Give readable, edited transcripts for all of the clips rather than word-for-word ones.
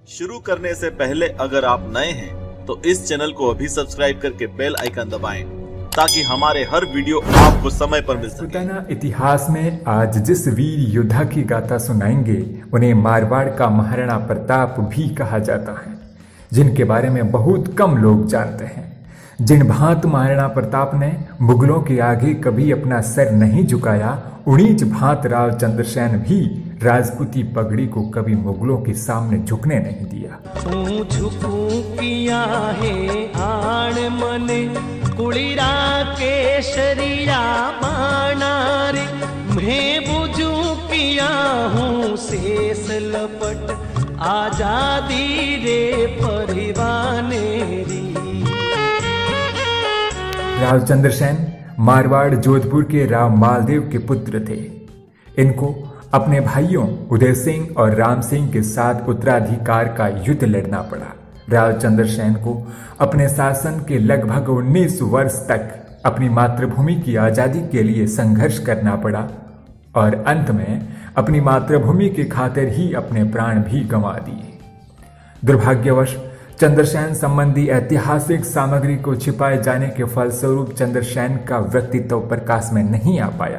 शुरू करने से पहले अगर आप नए हैं तो इस चैनल को अभी सब्सक्राइब करके बेल आइकन दबाएं ताकि हमारे हर वीडियो आपको समय पर मिल सके। पुराना इतिहास में आज जिस वीर योद्धा की गाथा सुनाएंगे उन्हें मारवाड़ का महाराणा प्रताप भी कहा जाता है, जिनके बारे में बहुत कम लोग जानते हैं। जिन भांत महाराणा प्रताप ने मुगलों के आगे कभी अपना सर नहीं झुकाया, उन्हीं भांत राव चंद्रसेन भी राजपूती पगड़ी को कभी मुगलों के सामने झुकने नहीं दिया। झुकू किया है आण मने कुड़ीरा केशरिया बाणारे, मैं बुझू किया हूँ शेष लपट आजादी रे परिवानेरी। राव चंद्रसेन मारवाड़ जोधपुर के राव मालदेव के पुत्र थे। इनको अपने भाइयों उदय सिंह और राम सिंह के साथ उत्तराधिकार का युद्ध लड़ना पड़ा। राव चंद्रसेन को अपने शासन के लगभग 19 वर्ष तक अपनी मातृभूमि की आजादी के लिए संघर्ष करना पड़ा और अंत में अपनी मातृभूमि के खातिर ही अपने प्राण भी गंवा दिए। दुर्भाग्यवश चंद्रसेन संबंधी ऐतिहासिक सामग्री को छिपाए जाने के फलस्वरूप चंद्रसेन का व्यक्तित्व प्रकाश में नहीं आ पाया,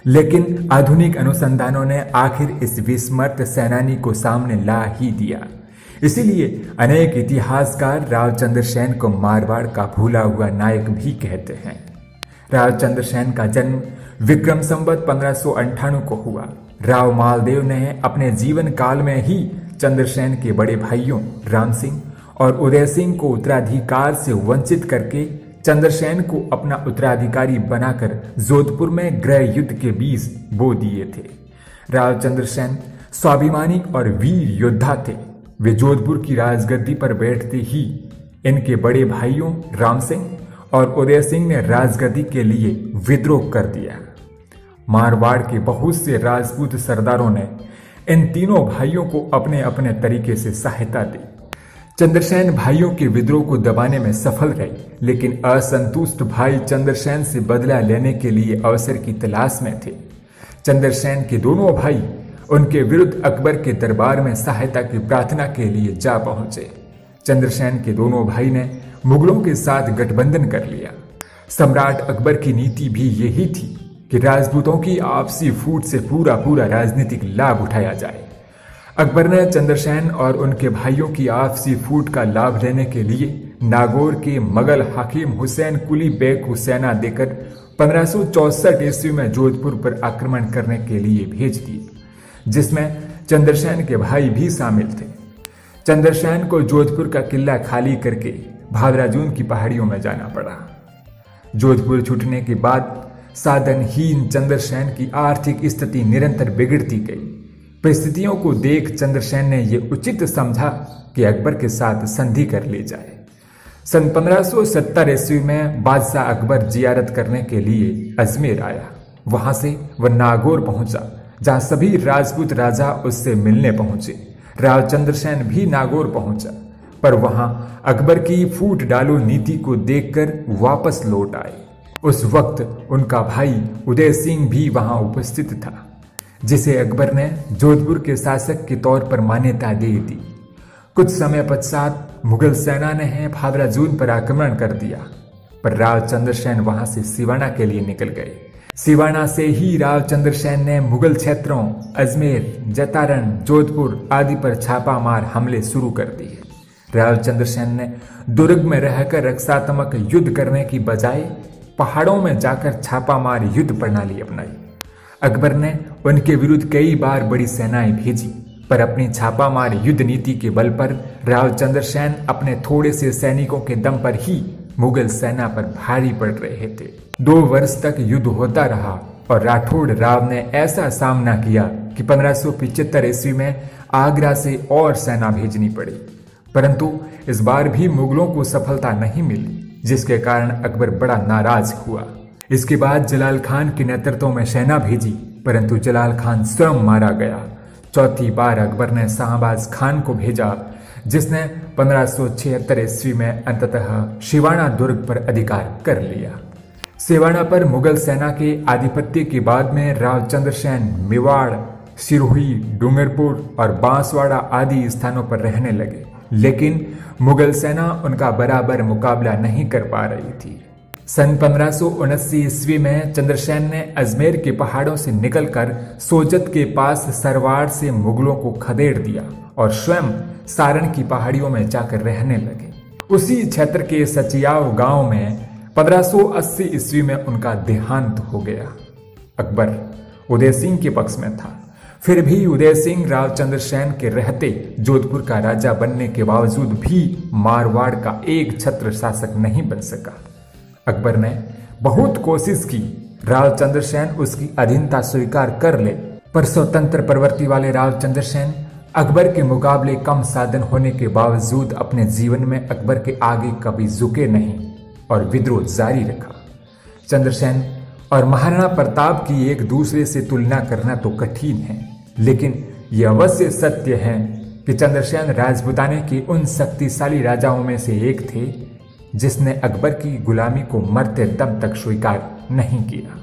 लेकिन आधुनिक अनुसंधानों ने आखिर इस विस्मृत सेनानी को सामने ला ही दिया। इसीलिए अनेक इतिहासकार राव चंद्रसेन को मारवाड़ का भूला हुआ नायक भी कहते हैं। राव चंद्रसेन का जन्म विक्रम संवत 1598 को हुआ। राव मालदेव ने अपने जीवन काल में ही चंद्रसेन के बड़े भाइयों राम सिंह और उदय सिंह को उत्तराधिकार से वंचित करके चंद्रसेन को अपना उत्तराधिकारी बनाकर जोधपुर में गृह युद्ध के बीज बो दिए थे। राव चंद्रसेन स्वाभिमानी और वीर योद्धा थे। वे जोधपुर की राजगद्दी पर बैठते ही इनके बड़े भाइयों राम सिंह और उदय सिंह ने राजगद्दी के लिए विद्रोह कर दिया। मारवाड़ के बहुत से राजपूत सरदारों ने इन तीनों भाइयों को अपने अपने तरीके से सहायता दी। चंद्रसेन भाइयों के विद्रोह को दबाने में सफल रहे, लेकिन असंतुष्ट भाई चंद्रसेन से बदला लेने के लिए अवसर की तलाश में थे। चंद्रसेन के दोनों भाई उनके विरुद्ध अकबर के दरबार में सहायता की प्रार्थना के लिए जा पहुंचे। चंद्रसेन के दोनों भाई ने मुगलों के साथ गठबंधन कर लिया। सम्राट अकबर की नीति भी यही थी कि राजपूतों की आपसी फूट से पूरा राजनीतिक लाभ उठाया जाए। अकबर ने चंद्रसेन और उनके भाइयों की आपसी फूट का लाभ लेने के लिए नागौर के मुगल हाकिम हुसैन कुली बेग को सेना देकर 1564 ईस्वी में जोधपुर पर आक्रमण करने के लिए भेज दिए, जिसमें चंद्रसेन के भाई भी शामिल थे। चंद्रसेन को जोधपुर का किला खाली करके भादराजून की पहाड़ियों में जाना पड़ा। जोधपुर छूटने के बाद साधनहीन चंद्रसेन की आर्थिक स्थिति निरंतर बिगड़ती गई। परिस्थितियों को देख चंद्रसेन ने यह उचित समझा कि अकबर के साथ संधि कर ली जाए। सन 1570 ईस्वी में बादशाह अकबर जियारत करने के लिए अजमेर आया। वहां से वह नागौर पहुंचा, जहां सभी राजपूत राजा उससे मिलने पहुंचे। राव चंद्रसेन भी नागौर पहुंचा, पर वहां अकबर की फूट डालो नीति को देखकर वापस लौट आए। उस वक्त उनका भाई उदय सिंह भी वहां उपस्थित था, जिसे अकबर ने जोधपुर के शासक के तौर पर मान्यता दे दी। कुछ समय पश्चात मुगल सेना ने भादराजून पर आक्रमण कर दिया, पर राव चंद्रसेन वहां से सिवाना के लिए निकल गए। सिवाना से ही राव चंद्रसेन ने मुगल क्षेत्रों अजमेर, जतारण, जोधपुर आदि पर छापामार हमले शुरू कर दिए। राव चंद्रसेन ने दुर्ग में रहकर रक्षात्मक युद्ध करने की बजाय पहाड़ों में जाकर छापामार युद्ध प्रणाली अपनाई। अकबर ने उनके विरुद्ध कई बार बड़ी सेनाएं भेजी, पर अपनी छापामार युद्ध नीति के बल पर राव चंद्रसेन अपने थोड़े से सैनिकों के दम पर ही मुगल सेना पर भारी पड़ रहे थे। 2 वर्ष तक युद्ध होता रहा और राठौड़ राव ने ऐसा सामना किया कि 1575 ईस्वी में आगरा से और सेना भेजनी पड़ी, परंतु इस बार भी मुगलों को सफलता नहीं मिली, जिसके कारण अकबर बड़ा नाराज हुआ। इसके बाद जलाल खान के नेतृत्व में सेना भेजी, परंतु जलाल खान स्वयं मारा गया। चौथी बार अकबर ने शाहबाज खान को भेजा, जिसने 1576 ईस्वी में अंततः सिवाना दुर्ग पर अधिकार कर लिया। सिवाना पर मुगल सेना के आधिपत्य के बाद में राव चंद्रसेन मेवाड़, सिरोही, डूंगरपुर और बांसवाड़ा आदि स्थानों पर रहने लगे, लेकिन मुगल सेना उनका बराबर मुकाबला नहीं कर पा रही थी। सन 1579 ईस्वी में चंद्रसेन ने अजमेर के पहाड़ों से निकलकर सोजत के पास सरवाड़ से मुगलों को खदेड़ दिया और स्वयं सारण की पहाड़ियों में जाकर रहने लगे। उसी क्षेत्र के सचियाव गांव में 1580 ईस्वी में उनका देहांत हो गया। अकबर उदय सिंह के पक्ष में था, फिर भी उदय सिंह राव चंद्रसेन के रहते जोधपुर का राजा बनने के बावजूद भी मारवाड़ का एक छत्र शासक नहीं बन सका। अकबर ने बहुत कोशिश की राव चंद्रसेन उसकी अधीनता स्वीकार कर ले, पर स्वतंत्र प्रवृत्ति वाले राव चंद्रसेन अकबर के मुकाबले कम साधन होने के बावजूद अपने जीवन में अकबर के आगे कभी झुके नहीं और विद्रोह जारी रखा। चंद्रसेन और महाराणा प्रताप की एक दूसरे से तुलना करना तो कठिन है, लेकिन यह अवश्य सत्य है कि चंद्रसेन राजपूताने के उन शक्तिशाली राजाओं में से एक थे जिसने अकबर की गुलामी को मरते दम तक स्वीकार नहीं किया।